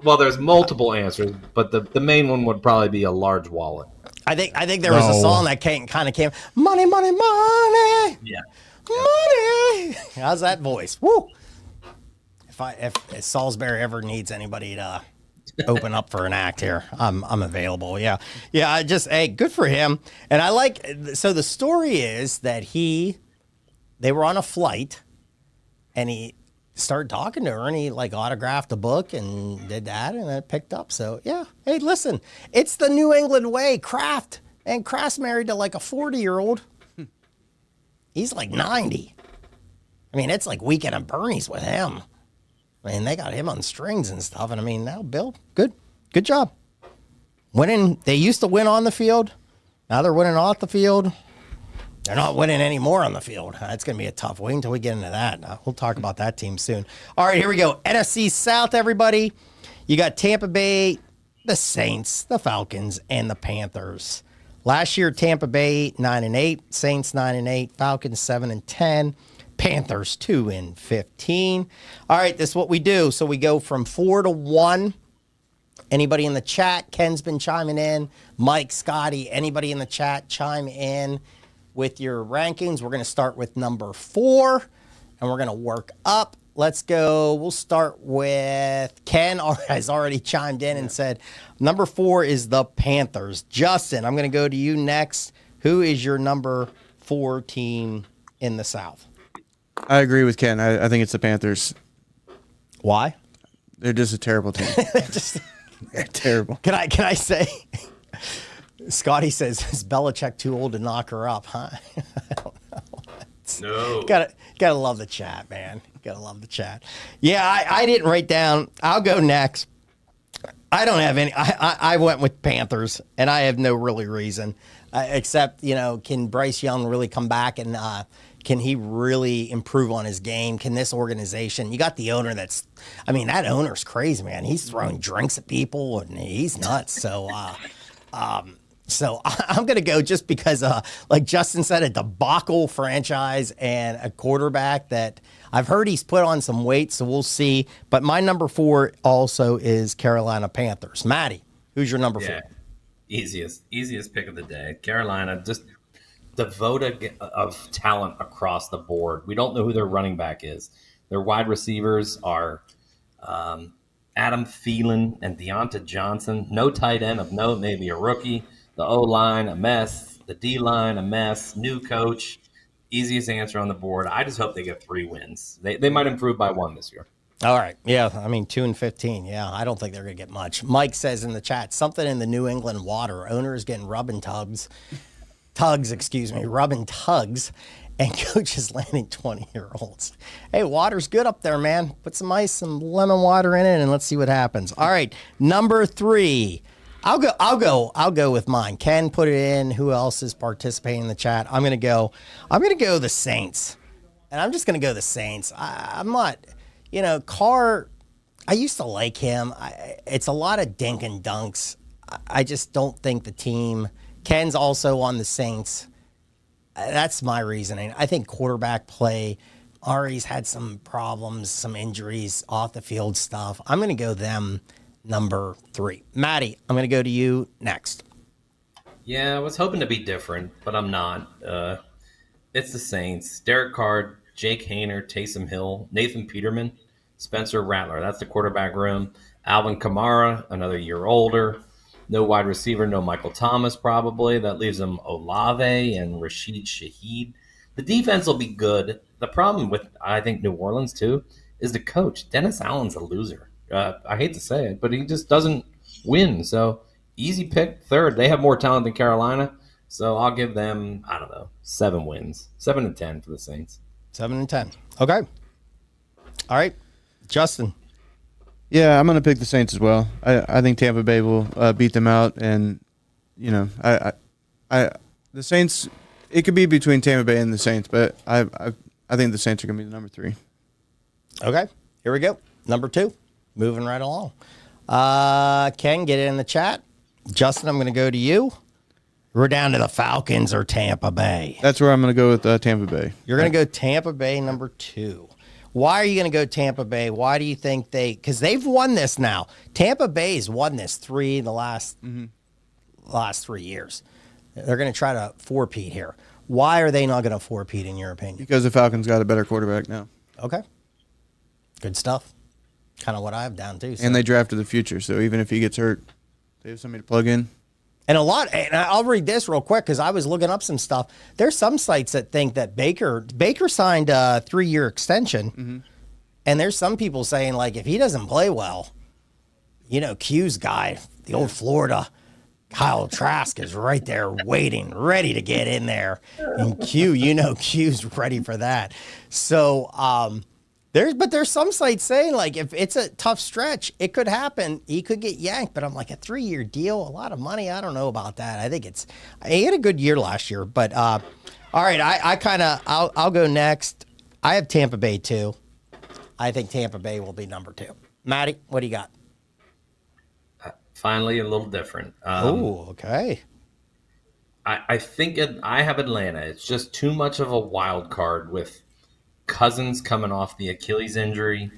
Well, there's multiple answers, but the main one would probably be a large wallet. I think there was a song that kind of came, money, money, money. Yeah. Money. How's that voice? Woo. If Salisbury ever needs anybody to open up for an act here, I'm available. Yeah. I just, hey, good for him. And I like, so the story is that they were on a flight and he started talking to her and he like autographed a book and did that and it picked up. So yeah. Hey, listen, it's the New England way. Kraft's married to like a 40-year-old. He's like 90. I mean, it's like Weekend at Bernie's with him. I mean, they got him on strings and stuff. And I mean, now Bill, good job. Winning. They used to win on the field. Now they're winning off the field. They're not winning anymore on the field. That's going to be a tough wait until we get into that. We'll talk about that team soon. All right, here we go. NFC South, everybody. You got Tampa Bay, the Saints, the Falcons, and the Panthers. Last year, Tampa Bay 9-8, Saints 9-8, Falcons 7-10, Panthers 2-15. All right, this is what we do. So we go from 4 to 1. Anybody in the chat? Ken's been chiming in. Mike, Scotty, anybody in the chat chime in with your rankings. We're going to start with number 4, and we're going to work up. Let's go. We'll start with Ken has already chimed in and said number 4 is the Panthers. Justin, I'm going to go to you next. Who is your number 4 team in the South? I agree with Ken. I think it's the Panthers. Why? They're just a terrible team. They're terrible. Can I say? Scotty says, is Belichick too old to knock her up, huh? I don't know. No. Gotta love the chat, man. Gotta love the chat. Yeah, I didn't write down. I'll go next. I don't have any. I went with Panthers, and I have no really reason, except, can Bryce Young really come back and can he really improve on his game? Can this organization? You got the owner that owner's crazy, man. He's throwing drinks at people, and he's nuts. So, So I'm going to go just because, like Justin said, a debacle franchise and a quarterback that I've heard he's put on some weight, so we'll see. But my number 4 also is Carolina Panthers. Maddie, who's your number 4? Easiest pick of the day. Carolina, just devoted of talent across the board. We don't know who their running back is. Their wide receivers are Adam Thielen and Deonta Johnson. No tight end of note, maybe a rookie. The O-line, a mess. The D-line, a mess. New coach. Easiest answer on the board. I just hope they get 3 wins. They might improve by 1 this year. All right. Yeah, 2-15. Yeah, I don't think they're going to get much. Mike says in the chat, something in the New England water. Owner is getting rubbing tugs, and coach is landing 20-year-olds. Hey, water's good up there, man. Put some ice, some lemon water in it, and let's see what happens. All right, number 3. I'll go with mine. Ken put it in. Who else is participating in the chat? I'm gonna go the Saints, and I'm just gonna go the Saints. I'm not, Carr. I used to like him. It's a lot of dink and dunks. I just don't think the team. Ken's also on the Saints. That's my reasoning. I think quarterback play. Ari's had some problems, some injuries, off the field stuff. I'm gonna go them. Number 3. Maddie, I'm going to go to you next. Yeah, I was hoping to be different, but I'm not. It's the Saints. Derek Carr, Jake Hayner, Taysom Hill, Nathan Peterman, Spencer Rattler. That's the quarterback room. Alvin Kamara, another year older. No wide receiver, no Michael Thomas probably. That leaves them Olave and Rashid Shaheed. The defense will be good. The problem with, I think, New Orleans, too, is the coach. Dennis Allen's a loser. I hate to say it, but he just doesn't win. So easy pick, third. They have more talent than Carolina. So I'll give them, I don't know, 7 wins. 7-10 for the Saints. 7-10. Okay. All right. Justin. Yeah, I'm going to pick the Saints as well. I think Tampa Bay will beat them out, and the Saints. It could be between Tampa Bay and the Saints, but I think the Saints are going to be the number 3. Okay. Here we go. Number 2. Moving right along. Ken, get it in the chat. Justin, I'm going to go to you. We're down to the Falcons or Tampa Bay. That's where I'm going to go with Tampa Bay. You're going to go Tampa Bay, number 2. Why are you going to go Tampa Bay? Why do you think because they've won this now. Tampa Bay's won this 3 in the last 3 years. They're going to try to 4-peat here. Why are they not going to 4-peat in your opinion? Because the Falcons got a better quarterback now. Okay. Good stuff. Kind of what I have down too. So. And they drafted the future, so even if he gets hurt, they have somebody to plug in. And I'll read this real quick because I was looking up some stuff. There's some sites that think that Baker signed a 3-year extension, and there's some people saying like if he doesn't play well, Q's guy, the old Florida Kyle Trask is right there waiting, ready to get in there, and Q's ready for that. So there's some sites saying like if it's a tough stretch, it could happen. He could get yanked, but I'm like a 3-year deal, a lot of money. I don't know about that. I think he had a good year last year, but all right. I'll go next. I have Tampa Bay too. I think Tampa Bay will be number 2. Matty, what do you got? Finally, a little different. Okay. I think I have Atlanta. It's just too much of a wild card with Cousins coming off the Achilles injury,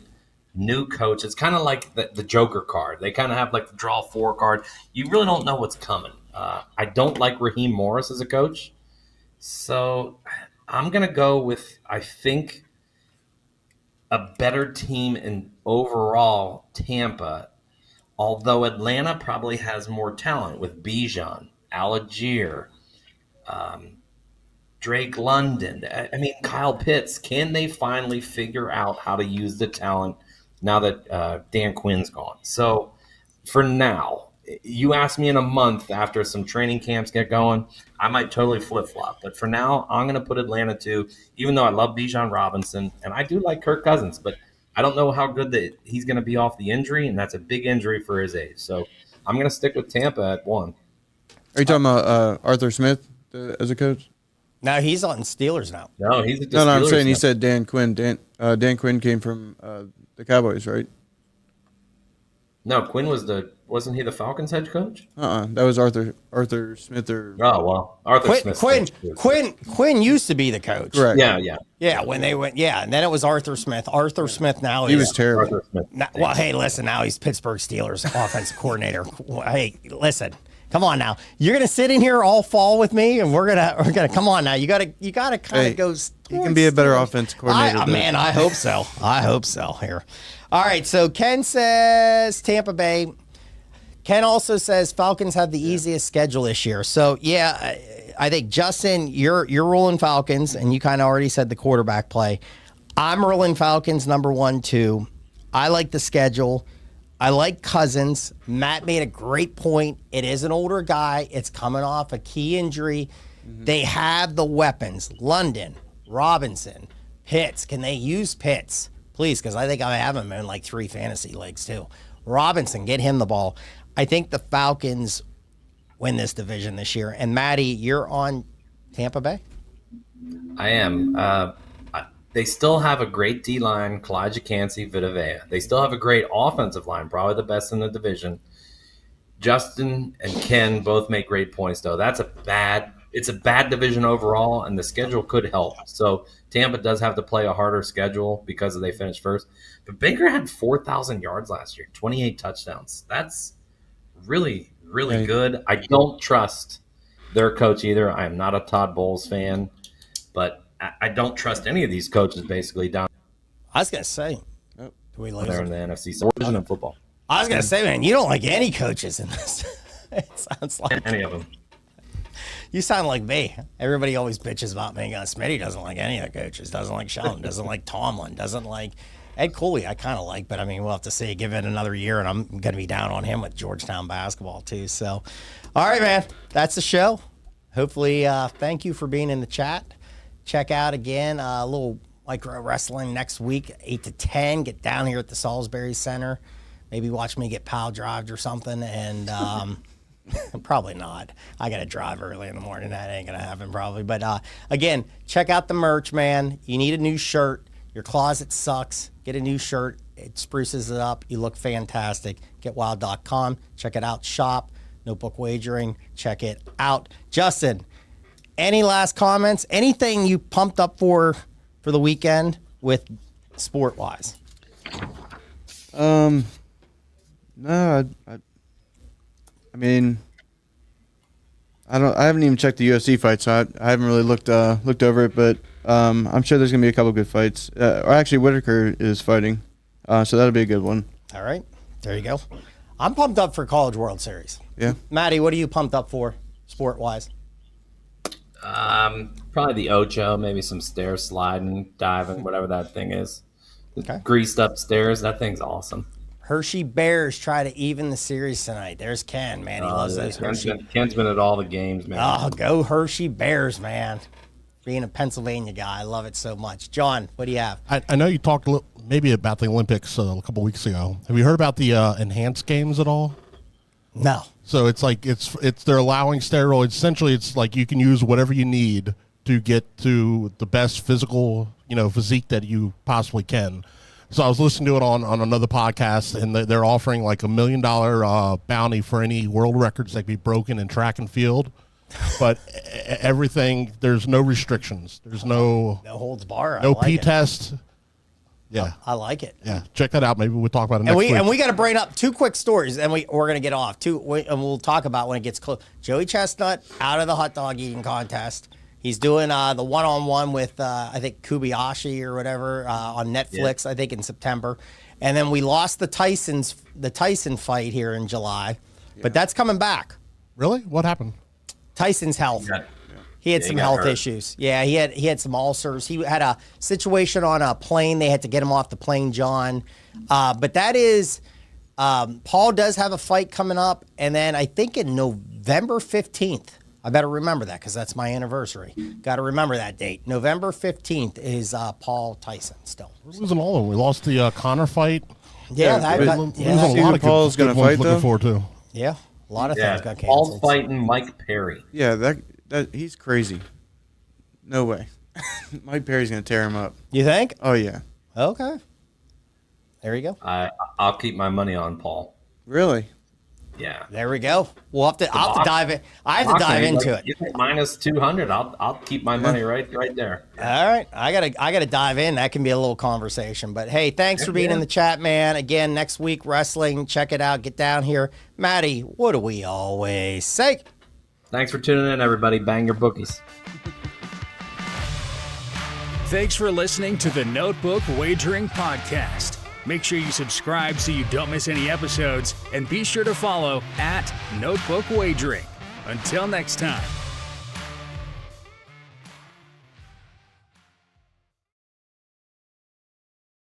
new coach. It's kind of like the Joker card. They kind of have like the draw 4 card. You really don't know what's coming. I don't like Raheem Morris as a coach. So I'm going to go with, I think, a better team in overall Tampa, although Atlanta probably has more talent with Bijan, Algier, Drake London. I mean, Kyle Pitts. Can they finally figure out how to use the talent now that Dan Quinn's gone? So for now, you ask me in a month after some training camps get going, I might totally flip-flop. But for now, I'm going to put Atlanta 2, even though I love Bijan Robinson, and I do like Kirk Cousins, but I don't know how good that he's going to be off the injury, and that's a big injury for his age. So I'm going to stick with Tampa at 1. Are you talking about Arthur Smith as a coach? No, he's on Steelers now. No, he's at the No, I'm Steelers saying now. he said Dan Quinn. Dan Quinn came from the Cowboys, right? No, Quinn wasn't he the Falcons head coach? That was Arthur Smith or Oh, well, Arthur Smith. Quinn used to be the coach. correct. Yeah, when they went, and then it was Arthur Smith. Arthur Smith now He was terrible. Arthur Smith. Well, hey, listen, now he's Pittsburgh Steelers offensive coordinator. Hey, listen, come on now. You're gonna sit in here all fall with me, and we're gonna come on now. You gotta kind of go. He can be a better offensive coordinator. Man, I hope so. I hope so. Here. All right. So Ken says Tampa Bay. Ken also says Falcons have the easiest schedule this year. So yeah, I think Justin, you're rolling Falcons, and you kind of already said the quarterback play. I'm rolling Falcons number 1, 2. I like the schedule. I like Cousins. Matt made a great point. It is an older guy. It's coming off a key injury. They have the weapons. London, Robinson, Pitts. Can they use Pitts? Please, because I think I have him in like 3 fantasy leagues too. Robinson, get him the ball. I think the Falcons win this division this year. And Matty, you're on Tampa Bay? I am. They still have a great D-line, Kalijah Cansey, Vita Vea. They still have a great offensive line, probably the best in the division. Justin and Ken both make great points, though. It's a bad division overall, and the schedule could help. So Tampa does have to play a harder schedule because they finished first. But Baker had 4,000 yards last year, 28 touchdowns. That's really, really good. I don't trust their coach either. I am not a Todd Bowles fan, but I don't trust any of these coaches basically down I was going to say, do we lose there in him? the NFC South division of football. I was going to say, man, you don't like any coaches in this. It sounds like Any of them. you sound like me. Everybody always bitches about me. Smitty doesn't like any of the coaches. Doesn't like Shelton. Doesn't like Tomlin. Doesn't like Ed Cooley. I kind of like, but I mean, we'll have to see. Give it another year, and I'm going to be down on him with Georgetown basketball too. So, all right, man, that's the show. Hopefully, thank you for being in the chat. Check out again a little micro wrestling next week, 8 to 10. Get down here at the Salisbury Center. Maybe watch me get pile drived or something, and probably not. I got to drive early in the morning. That ain't going to happen probably. But, again, check out the merch, man. You need a new shirt. Your closet sucks. Get a new shirt. It spruces it up. You look fantastic. GetWylde.com. Check it out. Shop. Notebook Wagering. Check it out. Justin, any last comments? Anything you pumped up for the weekend with sport-wise? No, I mean, I haven't even checked the UFC fight, so I haven't really looked over it. But I'm sure there's gonna be a couple good fights. Or actually, Whitaker is fighting, so that'll be a good one. All right, there you go. I'm pumped up for College World Series. Yeah, Maddie, what are you pumped up for, sport-wise? Probably the Ocho, maybe some stair sliding, diving, whatever that thing is. Okay. Greased up stairs. That thing's awesome. Hershey Bears try to even the series tonight. There's Ken, man. He loves those Hershey. Ken's been at all the games, man. Oh, go Hershey Bears, man. Being a Pennsylvania guy, I love it so much. John, what do you have? I know you talked a little, maybe about the Olympics a couple weeks ago. Have you heard about the enhanced games at all? No. So it's like it's they're allowing steroids. Essentially, it's like you can use whatever you need to get to the best physical, physique that you possibly can. So I was listening to it on another podcast, and they're offering like $1 million bounty for any world records that can be broken in track and field. But everything, there's no restrictions. There's no holds barred. no P-test. Yeah. I like it. Yeah. Check that out. Maybe we'll talk about it next week. And we got to bring up two quick stories, and we're going to get off. And we'll talk about when it gets close. Joey Chestnut out of the hot dog eating contest. He's doing the one-on-one with, I think, Kobayashi or whatever on Netflix, I think, in September. And then we lost the Tyson fight here in July. Yeah. But that's coming back. Really? What happened? Tyson's health. He had some health issues. Yeah, he had some ulcers. He had a situation on a plane. They had to get him off the plane, John. But that is, Paul does have a fight coming up. And then I think in November 15th, I better remember that because that's my anniversary. Got to remember that date. November 15th is Paul Tyson still. We're losing all of them. We lost the Connor fight. Yeah, Paul's going to fight, though? Looking forward to. Yeah, a lot of things got canceled. Paul's fighting Mike Perry. Yeah, that he's crazy. No way. Mike Perry's going to tear him up. You think? Oh, yeah. Okay. There you go. I'll keep my money on Paul. Really? Yeah. Have to dive in. I have to dive into it. Minus 200. I'll keep my money right there. All right. I gotta dive in. That can be a little conversation. But hey, thanks for being in the chat, man. Again, next week wrestling. Check it out. Get down here. Maddie, what do we always say? Thanks for tuning in, everybody. Bang your bookies. Thanks for listening to the Notebook Wagering Podcast. Make sure you subscribe so you don't miss any episodes, and be sure to follow @Notebook Wagering. Until next time.